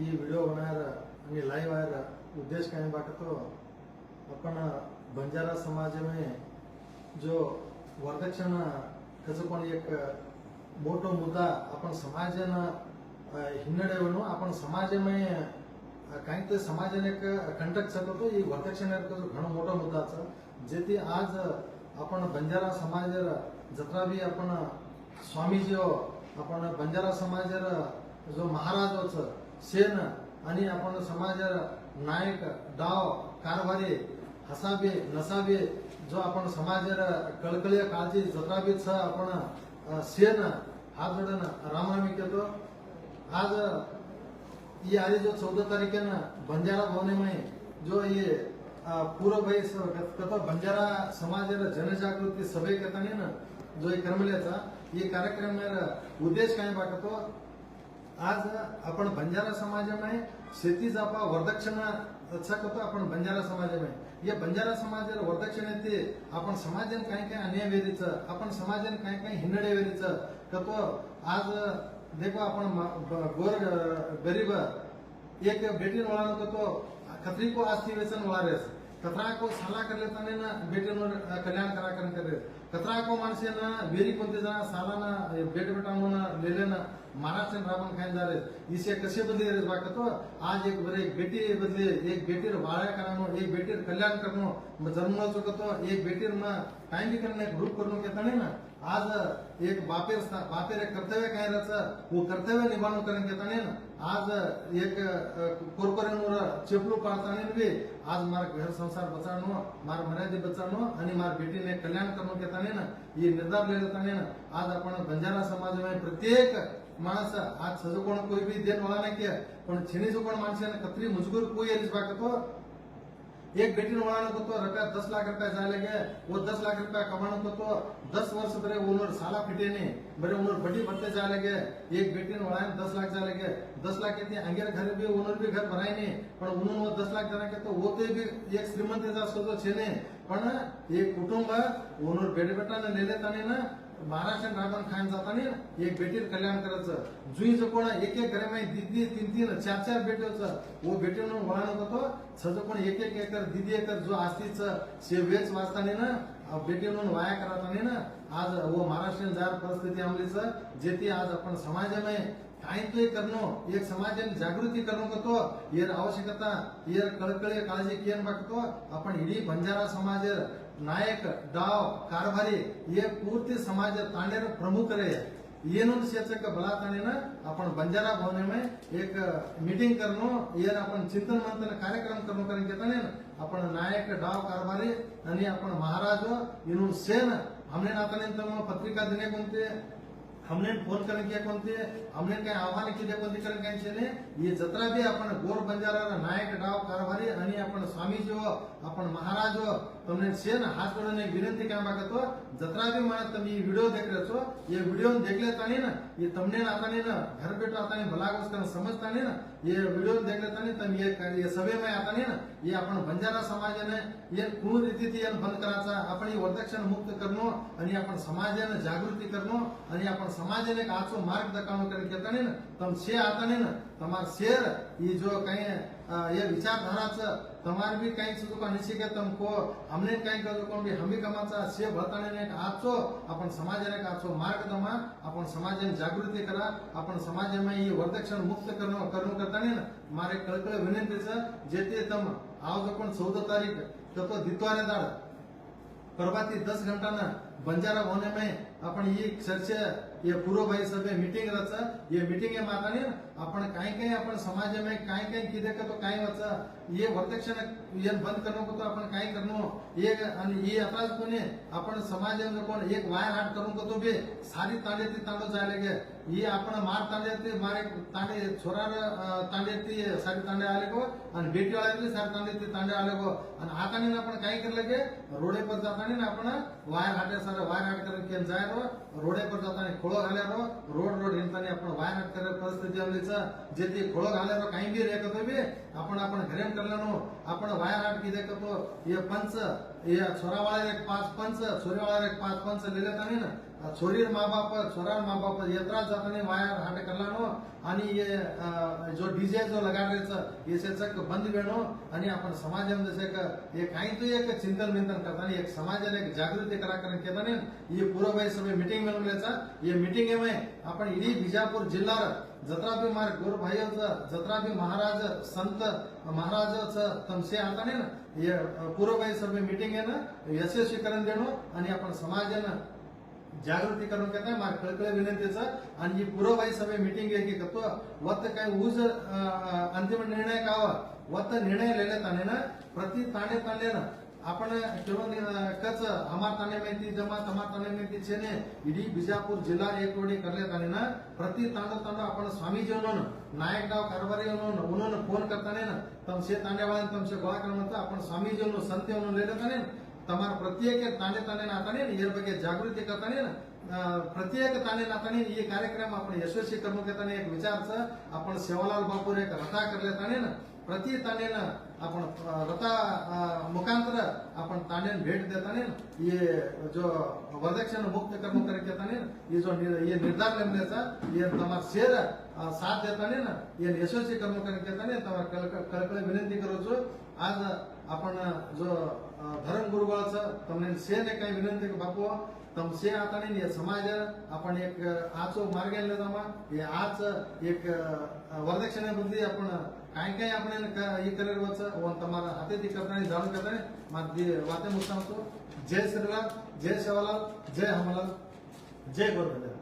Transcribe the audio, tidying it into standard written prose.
ಈ ವಿಡಿಯೋ बनाएर आणि लाइव आएर उद्देश्य काय बाटतो आपण बंजारा समाज में जो वरदक्षिणा त्याचं पण एक मोठो मुद्दा आपण समाजानं हिन्नडेवणू आपण समाजमय काही ते समाजाने एक कंटक सकतो ಈ वरदक्षिणेचा घणो मोठा मुद्दा आहे जे ती आज आपण बंजारा समाज जत्रा भी आपण स्वामीजी आपण बंजारा समाज जो महाराज सेन आणि आपण समाज नायक डाव कारभारी हसाबे नसाबे जो आपण समाज कळकळीय काळजी जत्रा भी छ आपण सेन हात जोडून रामरामी केतो आज ये आधी जो 14 तारीखेनं बंजारा भवने में जो ये पूर्व भाई कथा बंजारा समाज जनजागृती सभे कथाने ना जो एक करमल्याचा ये कार्यक्रम उद्देश काय बाटतो आज आपण बंजारा समाज में शेती जापा वरदक्षिणा कतो आपण बंजारा समाज में ये बंजारा समाज वरदक्षिणे ते आपण समाजन काय काय अन्याय वेरीचं आपण समाजन काय काय हिंडडे वेरीचं कतो आज देखो अपन गोर गरीब एक बेटी वाला तो खतरी को आस्थी वेचन वाला कतरा को साला कर लेता ने ना बेटे कल्याण करा कर कतरा को माणसे ना बेरी कोणते जना साला ना बेट बेटा म्हणून लेले ना महाराष्ट्र राबन खाय जा रे इसे कसे बदले रे बाक तो आज एक बरे एक बेटी बदले एक बेटीर वाळ्या करानो एक बेटीर कल्याण करनो जन्मलो चुकतो एक बेटीर में टाइम भी करने ग्रुप करनो के तने ना आज एक बापेर एक कर्तव्य काय रहता वो कर्तव्य निभावणं करेन के ना आज एक कोरकोरेनवर चेपलू पाळताने भी आज मार घर संसार बचावणं मार मर्यादे बचावणं आणि मार बेटीने कल्याण करणं के ना ये निर्धार ले लेताने ना आज आपण बंजारा समाज में प्रत्येक माणस आज सजो कोण कोई भी देन वाला नाही के पण छिनी जो कोण माणसाने कतरी मजबूर कोई एरिस बाकतो एक बेटी वाळानो को तो रुपया 10 लाख रुपया जाय लगे वो 10 लाख रुपया कमानो को तो 10 वर्ष बरे उनर साला फिटे ने बरे उनर बड़ी भत्ते जाय लगे एक बेटी वाळान 10 लाख जाय लगे 10 लाख के अंगेर घर भी उनर भी घर भराय ने पण उनन वो 10 लाख जना के तो वो ते भी एक श्रीमंत जा सोचो छे ने पण एक कुटुंब उनर बेटे बेटा ने ले लेताने ना महाराष्ट्र राबन खान जाताने एक बेटीर कल्याण करायचं जुई जो कोण एक एक घरे में दीदी तीन तीन चार चार बेटे वो बेटे म्हणून वळण होतो सज कोण एक एक एकर दीदी एकर जो आस्तीच से वेच वाचताने ना बेटी म्हणून वाया करताने ना आज वो महाराष्ट्र जार परिस्थिती आमलीच जे ती आज आपण समाजमय काही ते करणं एक समाज जागृती करणं करतो येर आवश्यकता येर कळकळे काळजी केन बघतो आपण इडी बंजारा समाज नायक डाव कारभारी ये पूर्ति समाज तांडेर प्रमुख रे येनों शेचक बलाताने ना आपण बंजारा भवन में एक मीटिंग करनो येर आपण चिंतन मंथन कार्यक्रम करनो करेन केताने आपण नायक डाव कारभारी आणि आपण महाराज येनों सेन हमने नाताने तम पत्रिका देने कोणते हमने फोन करने किया कोणते हमने काय आव्हान केले कोणते करेन काय ने ये जत्रा भी आपण गोर बंजारा नायक डाव कारभारी आणि आपण स्वामीजी आपण महाराज तुमने सेन हात जोड़ने एक विनंती काय मागतो जत्रा भी माने तुम ये वीडियो देख रहे हो ये वीडियो देख लेतानी ना ये तुमने आतानी ना घर बैठो आतानी भलागोस करना समझतानी ना ये वीडियो देख लेतानी तुम ये सभे में आतानी ना ये आपण बंजारा समाजाने ये पूर्ण रीतीने बंद करायचा आपण ही वरदक्षिणा मुक्त करणं आणि आपण समाजाने जागृती करणं आणि आपण समाजाने एक आचो मार्ग दकावणं करेन केतानी ना तुम से आतानी ना तमार शेर ये जो काही ये विचारधाराचं तमार भी काही सुजुका निशिके तुमको हमने काही करू कोण भी हमी कमाचा से भताने एक आचो आपण समाजाने एक आचो मार्ग दमा आपण समाजाने जागृती करा आपण समाजामध्ये ही वरदक्षिणा मुक्त करणं करताने ना मारे कळकळ विनंतीचं जेते तम आज आपण 14 तारीख तो दितवारे दाड परवाती 10 घंटा ना बंजारा भवन में आपण ये चर्चा ये पूर्व भाई सभे मीटिंग रचा ये मीटिंग है माताने आपण काही काही आपण समाज में काही काही किदे का तो काही वाचा ये वरदक्षिणा ये बंद करणं को तो आपण काही करणं एक आणि ये अपराध कोणी आपण समाज में कोण एक वायर हाट करून को तो बे सारी तांडे ती तांडो जाय लगे ये आपण मार तांडे ते मारे तांडे छोरार तांडे ती सारी तांडे आले को आणि बेटी वाले सारी तांडे ती तांडे आले को आणि हाताने आपण काही कर लगे रोडे पर जाताने ना आपण वायर हाटे सारे वायर हाट करन केन जाय रोडे पर जाताने खोळो घाल्यारो रोड हिंडताने आपण वायर हाट करे परिस्थिती आमलीच जे ती खोळो घाल्यारो काही बी रेकतो बे आपण घरेन करलानो आपण वायर हाट की देखतो ये पंच ये छोरा वाला एक 5 पंच छोरे वाला एक 5 पंच ले लेताने ना छोरीर माँ बाप छोरा माँ बाप यत्रा जाताने वायर हाट करलानो आणि ये जो डीजे जो लगा रहे ये सेचक बंद वेणो आणि आपण समाजामध्ये जसे एक काही तो एक चिंतन विंतन करताना एक समाजाला एक जागृती करा केताने ये पूर्व सभे मीटिंग मिळून ये मीटिंग में आपण इडी बिजापूर जिल्हा जत्रा भी मार गोर भाईचं जत्रा भी महाराज संत महाराजचं तमसे आता ना ये पूर्व सभे मीटिंग आहे ना यशस्वी करून देणं आणि आपण समाजानं जागृती करून घेताय मार कळकळ विनंतीचं आणि ही पूर्वबाई सभे मीटिंग आहे की तो वत काय ऊज अंतिम निर्णय कावा वत निर्णय लेले ताने ना प्रति ताणे ताणे ना आपण केवळ कच हमार ताने माहिती जमा तमार ताने माहिती छेने इडी बिजापूर जिल्हा एक वडी करले ताने ना प्रति तांडो तांडो आपण स्वामी जीवनोन नायकगाव कारभारी उन्होंने फोन करताने ना तमसे तांडेवाळन तमसे गोळा करमत आपण स्वामी जीवन संत म्हणून लेले ताने तमार प्रत्येक ताने ताने नाताने ये ಬಗ್ಗೆ जागृती करताने ना प्रत्येक ताने नाताने ये कार्यक्रम आपण यशस्वी करून घेताना एक विचारचं आपण सेवालाल बापूर एक रथा करले ताने ना प्रति ताने ना आपण रथा मुखांतर आपण ताने भेट देताने ये जो वरदक्षिणा मुक्त कर्म करके घेताने ये जो ये निर्धार लेमलेचा ये तमार शेर साथ देताने ना ये यशस्वी कर्म करके घेताने तमार कळकळ विनंती करूचो आज आपण जो धर्म गुरुबाळाचं તમને શેને કઈ વિનંતી કે બાપુ તમ શે આતાને ને સમાજ आपण एक आचो मार्ग आणला जामा हे आज एक वरदक्षिणे बद्दल आपण काय काय आपण हे करेल वच तमारा हाते ती करताना जाण करताना माझी वाते मुस्तामतो जय श्रीराम जय सेवालाल जय हमलाल जय गोरबंदर